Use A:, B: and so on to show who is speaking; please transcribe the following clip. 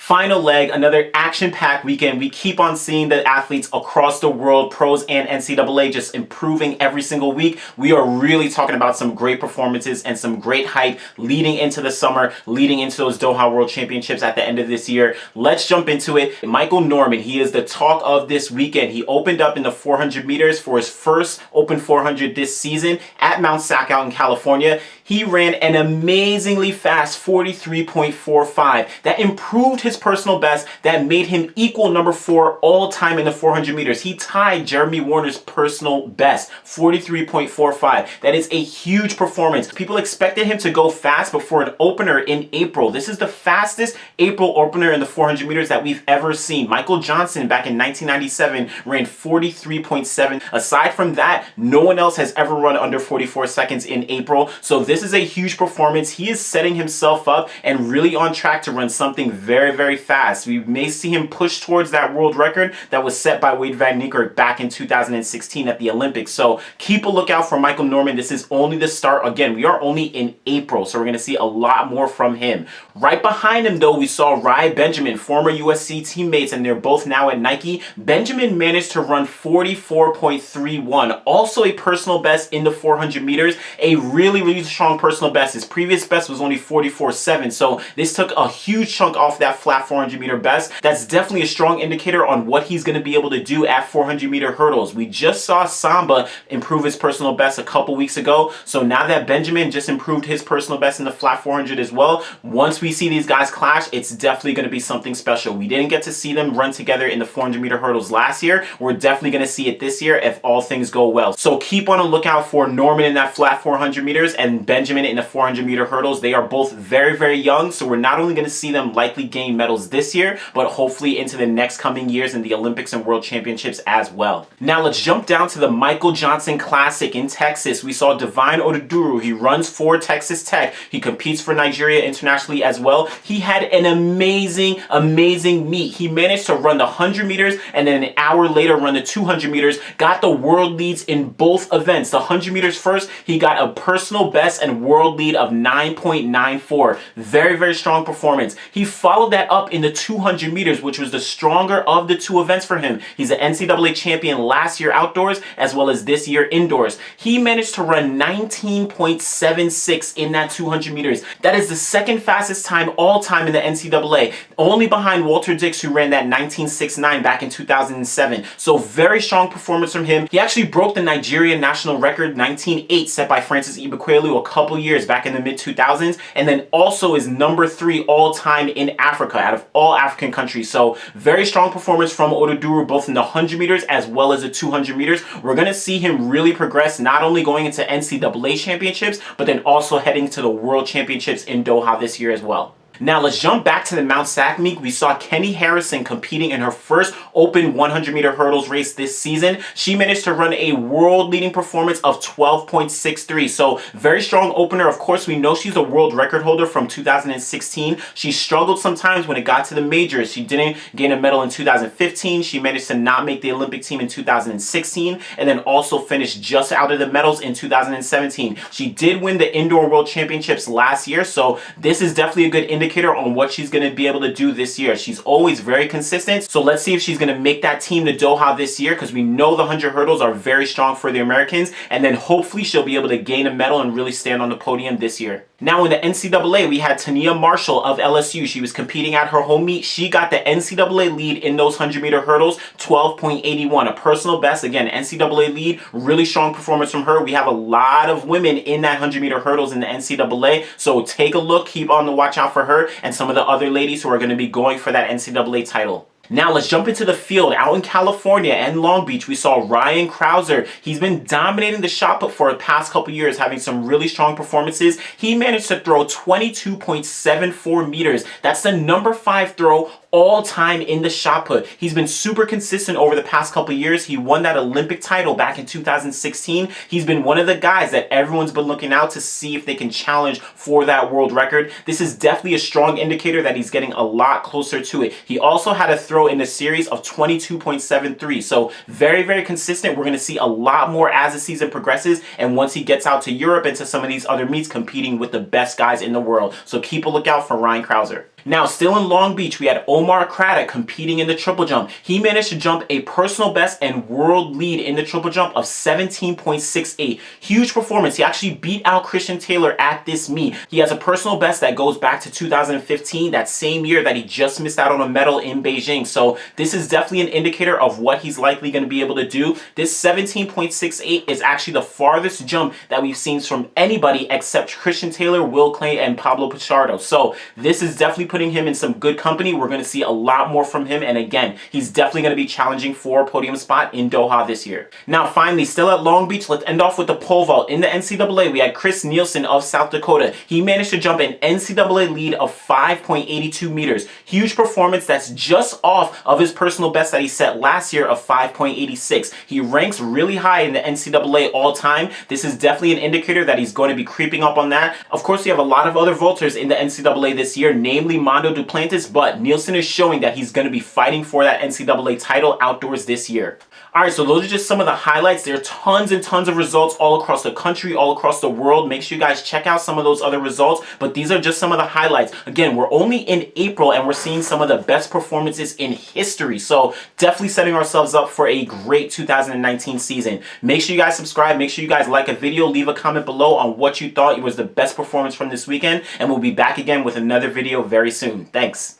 A: Final leg, another action-packed weekend. We keep on seeing the athletes across the world, pros and NCAA, just improving every single week. We are really talking about some great performances and some great hype leading into the summer, leading into those Doha World Championships at the end of this year. Let's jump into it. Michael Norman, he is the talk of this weekend. He opened up in the 400 meters for his first Open 400 this season at Mount Sac out in California. He ran an amazingly fast 43.45. That improved his personal best. That made him equal number 4 all time in the 400 meters. He tied Jeremy Warner's personal best, 43.45. That is a huge performance. People expected him to go fast, but for an opener in April, this is the fastest April opener in the 400 meters that we've ever seen. Michael Johnson back in 1997 ran 43.7. Aside from that, no one else has ever run under 44 seconds in April. So this is a huge performance. He is setting himself up and really on track to run something very, very fast. We may see him push towards that world record that was set by Wade Van Niekerk back in 2016 at the Olympics. So keep a lookout for Michael Norman. This is only the start. Again, we are only in April, so we're going to see a lot more from him. Right behind him, though, we saw Rai Benjamin, former USC teammates, and they're both now at Nike. Benjamin managed to run 44.31, also a personal best in the 400 meters, a really, really strong personal best. His previous best was only 44.7, so this took a huge chunk off that flat 400 meter best. That's definitely a strong indicator on what he's going to be able to do at 400 meter hurdles. We just saw Samba improve his personal best a couple weeks ago, so now that Benjamin just improved his personal best in the flat 400 as well, once we see these guys clash, it's definitely going to be something special. We didn't get to see them run together in the 400 meter hurdles last year. We're definitely going to see it this year if all things go well. So keep on a lookout for Norman in that flat 400 meters and Benjamin in the 400 meter hurdles. They are both very, very young, so we're not only going to see them likely gain medals this year, but hopefully into the next coming years in the Olympics and World Championships as well. Now let's jump down to the Michael Johnson Classic in Texas. We saw Divine Oduduru. He runs for Texas Tech. He competes for Nigeria internationally as well. He had an amazing meet. He managed to run the 100 meters and then an hour later run the 200 meters, got the world leads in both events. The 100 meters first, he got a personal best and world lead of 9.94. Very, very strong performance. He followed that up in the 200 meters, which was the stronger of the two events for him. He's an NCAA champion last year outdoors as well as this year indoors. He managed to run 19.76 in that 200 meters. That is the second fastest time all time in the NCAA, only behind Walter Dix, who ran that 19.69 back in 2007. So very strong performance from him. He actually broke the Nigerian national record 19.8 set by Francis Ibekwelu a couple years back in the mid-2000s, and then also is number 3 all-time in Africa out of all African countries. So very strong performance from Oduduru both in the 100 meters as well as the 200 meters. We're going to see him really progress, not only going into NCAA championships, but then also heading to the World Championships in Doha this year as well. Now let's jump back to the Mount Sac meet. We saw Kenny Harrison competing in her first Open 100 meter hurdles race this season. She managed to run a world leading performance of 12.63. So very strong opener. Of course, we know she's a world record holder from 2016. She struggled sometimes when it got to the majors. She didn't gain a medal in 2015. She managed to not make the Olympic team in 2016 and then also finished just out of the medals in 2017. She did win the Indoor World Championships last year, so this is definitely a good indicator on what she's going to be able to do this year. She's always very consistent, so let's see if she's going to make that team to Doha this year, because we know the 100 hurdles are very strong for the Americans, and then hopefully she'll be able to gain a medal and really stand on the podium this year. Now in the NCAA, we had Tania Marshall of LSU. She was competing at her home meet. She got the NCAA lead in those 100 meter hurdles, 12.81, a personal best. Again, NCAA lead, really strong performance from her. We have a lot of women in that 100 meter hurdles in the NCAA, so take a look, keep on the watch out for her and some of the other ladies who are going to be going for that NCAA title. Now let's jump into the field. Out in California and Long Beach, we saw Ryan Krause. He's been dominating the shot put for the past couple years, having some really strong performances. He managed to throw 22.74 meters. That's the number 5 throw all time in the shot put. He's been super consistent over the past couple years. He won that Olympic title back in 2016. He's been one of the guys that everyone's been looking out to see if they can challenge for that world record. This is definitely a strong indicator that he's getting a lot closer to it. He also had a throw in the series of 22.73. So very, very consistent. We're going to see a lot more as the season progresses and once he gets out to Europe and to some of these other meets competing with the best guys in the world. So keep a lookout for Ryan Krause. Now, still in Long Beach, we had Omar Craddock competing in the triple jump. He managed to jump a personal best and world lead in the triple jump of 17.68. Huge performance. He actually beat out Christian Taylor at this meet. He has a personal best that goes back to 2015, that same year that he just missed out on a medal in Beijing. So this is definitely an indicator of what he's likely going to be able to do. This 17.68 is actually the farthest jump that we've seen from anybody except Christian Taylor, Will Clay, and Pablo Pichardo. So this is definitely putting him in some good company. We're going to see a lot more from him. And again, he's definitely going to be challenging for a podium spot in Doha this year. Now, finally, still at Long Beach, let's end off with the pole vault. In the NCAA, we had Chris Nielsen of South Dakota. He managed to jump an NCAA lead of 5.82 meters. Huge performance that's just off of his personal best that he set last year of 5.86. He ranks really high in the NCAA all time. This is definitely an indicator that he's going to be creeping up on that. Of course, we have a lot of other vaulters in the NCAA this year, namely Mondo Duplantis, but Nielsen is showing that he's going to be fighting for that NCAA title outdoors this year. Alright, so those are just some of the highlights. There are tons and tons of results all across the country, all across the world. Make sure you guys check out some of those other results, but these are just some of the highlights. Again, we're only in April and we're seeing some of the best performances in history. So definitely setting ourselves up for a great 2019 season. Make sure you guys subscribe. Make sure you guys like a video. Leave a comment below on what you thought was the best performance from this weekend. And we'll be back again with another video very soon. Thanks.